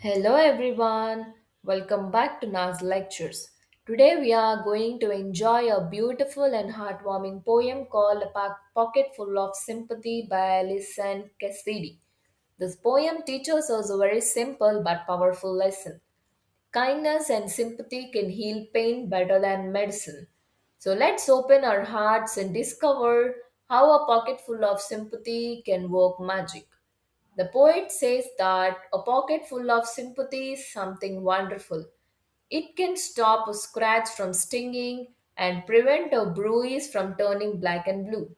Hello everyone, welcome back to NaaZ Lectures. Today we are going to enjoy a beautiful and heartwarming poem called Pocketful of Sympathy by Allison Cassidy. This poem teaches us a very simple but powerful lesson. Kindness and sympathy can heal pain better than medicine. So let's open our hearts and discover how a pocketful of sympathy can work magic. The poet says that a pocket full of sympathy is something wonderful. It can stop a scratch from stinging and prevent a bruise from turning black and blue.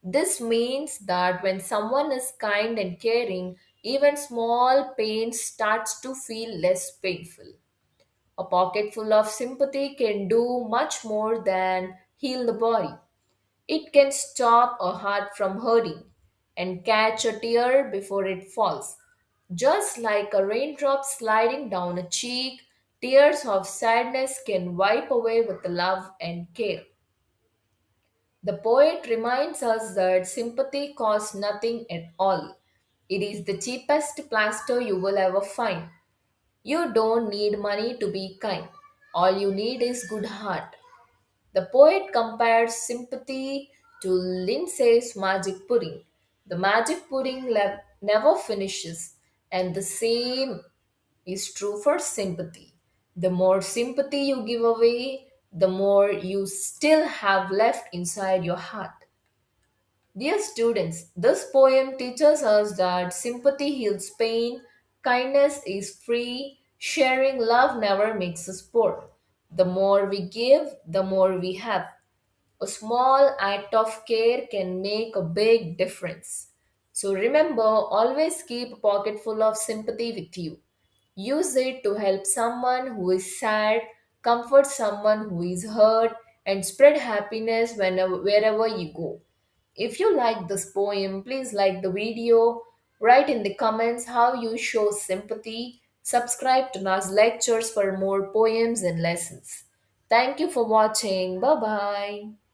This means that when someone is kind and caring, even small pain starts to feel less painful. A pocket full of sympathy can do much more than heal the body. It can stop a heart from hurting and catch a tear before it falls. Just like a raindrop sliding down a cheek, tears of sadness can wipe away with love and care. The poet reminds us that sympathy costs nothing at all. It is the cheapest plaster you will ever find. You don't need money to be kind. All you need is good heart. The poet compares sympathy to Lindsay's magic pudding. The magic pudding never finishes, and the same is true for sympathy. The more sympathy you give away, the more you still have left inside your heart. Dear students, this poem teaches us that sympathy heals pain, kindness is free, sharing love never makes us poor. The more we give, the more we have. A small act of care can make a big difference. So remember, always keep a pocket full of sympathy with you. Use it to help someone who is sad, comfort someone who is hurt, and spread happiness wherever you go. If you like this poem, please like the video, write in the comments how you show sympathy, subscribe to NaaS Lectures for more poems and lessons. Thank you for watching. Bye bye.